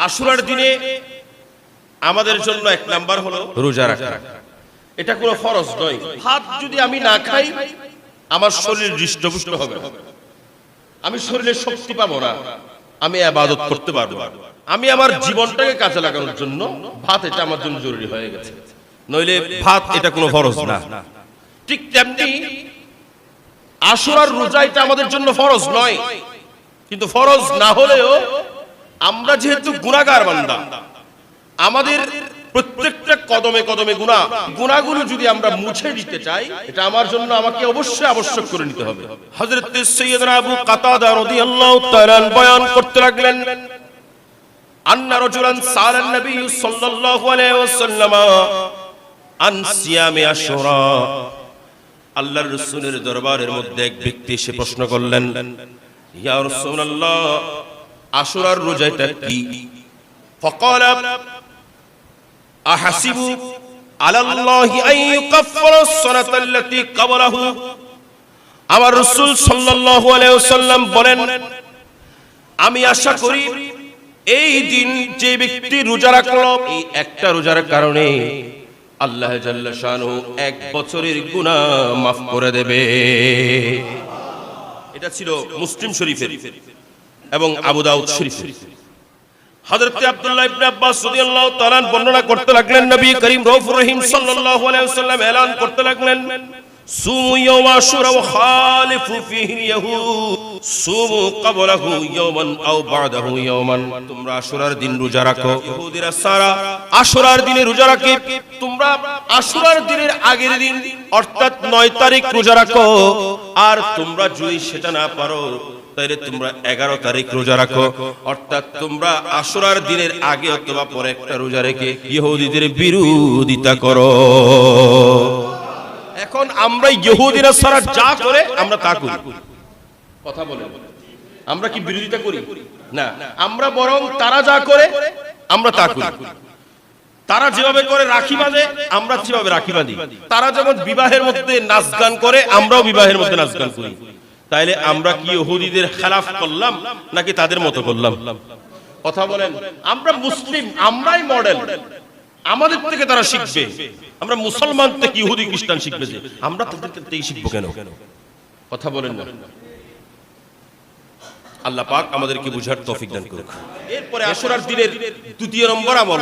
আশুরার দিনে আমাদের জন্য এক নাম্বার হলো রোজা রাখা। এটা কোনো ফরজ নয়। ভাত যদি আমি না খাই আমার শরীর হৃষ্টপুষ্ট হবে না, আমি শরীরে শক্তি পাবো না, আমি ইবাদত করতে পারবো না। আমি আমার জীবনটাকে কাজে লাগানোর জন্য ভাত এটা আমার জন্য জরুরি হয়ে গেছে, নইলে ভাত এটা কোনো ফরজ না। ঠিক তেমনি আশুরার রোজা এটা আমাদের জন্য ফরজ নয়, কিন্তু ফরজ না হলেও আমরা যেহেতু গুনাহগার বান্দা, আমাদের প্রত্যেকটা কদমে কদমে গুনাহগুলো যদি আমরা মুছে দিতে চাই, এটা আমার জন্য আমাকে অবশ্যই আবশ্যক করে নিতে হবে। হযরত সাইয়্যিদনা আবু কাতাদা রাদিয়াল্লাহু তাআলা বয়ান করতে লাগলেন, আন্না রাজুলান সালান নবী সাল্লাল্লাহু আলাইহি ওয়াসাল্লাম আন সিয়ামি আশুরা। আল্লাহর রাসূলের দরবারের মধ্যে এক ব্যক্তি এসে প্রশ্ন করলেন, ইয়া রাসূলুল্লাহ, আশুরার রোজাটা কি? ফাকালা আহাসিবু আলাল্লাহি আন ইউকাফফিরা আস-সানাতা আল্লাতী ক্বাবলাহু। আমার রাসূল সাল্লাল্লাহু আলাইহি ওয়াসাল্লাম বলেন, আমি আশা করি এই দিন যে ব্যক্তি রোজা রাখলো, এই একটা রোজার কারণে আল্লাহ জাল্লা শানুহু এক বছরের গুনাহ মাফ করে দেবে। এটা ছিল মুসলিম শরীফের এবং আবু দাউদ শরীফের। হযরত আব্দুল্লাহ ইবনে আব্বাস রাদিয়াল্লাহু তাআলা বর্ণনা করতে লাগলেন, নবী করিম রাউফুর রহিম সাল্লাল্লাহু আলাইহি ওয়াসাল্লাম এলান করতে লাগলেন, সুমু ইয়াওম আশুরা ওয়া খালিফু ফীহি ইয়াহুদ সুমু ক্বাবলাহু ইয়াওমান আও বা'দাহু ইয়াওমান। তোমরা আশুরার দিন রোজা রাখো, ইহুদিরা সারা আশুরার দিনে রোজা রাখে, তোমরা আশুরার দিনের আগের দিন অর্থাৎ 9 তারিখ রোজা রাখো, আর তোমরা যদি সেটা না পারো তাহলে তোমরা 11 তারিখ রোজা রাখো। অর্থাৎ তোমরা আশুরার দিনের আগে অথবা পরে একটা রোজা রেখে ইহুদিদের বিরোধিতা করো। এখন আমরা ইহুদিরা সারা যা করে আমরা তা করি। কথা বলেন, আমরা কি বিরোধিতা করি? না, আমরা বরং তারা যা করে আমরা তা করি। তারা যেভাবে করে রাখি বাঁধে আমরা যেভাবে রাখি বাঁধি, তারা যেমন বিবাহের মধ্যে নাচ গান করে আমরাও বিবাহের মধ্যে নাচ গান করি। তাইলে আমরা কি ইহুদিদের খেলাফ করলাম নাকি তাদের মতো করলাম? কথা বলেন, আমরা মুসলিম, আমরাই মডেল, আমাদের থেকে তারা শিখবে। আমরা মুসলমান থেকে ইহুদি খ্রিস্টান শিখবে, যে আমরা তাদের থেকে শিখবো কেন? কথা বলেন না। আল্লাহ পাক আমাদেরকে বুঝার তৌফিক দান করুক। এরপরে আশুরার দিনের দ্বিতীয় নম্বর আমল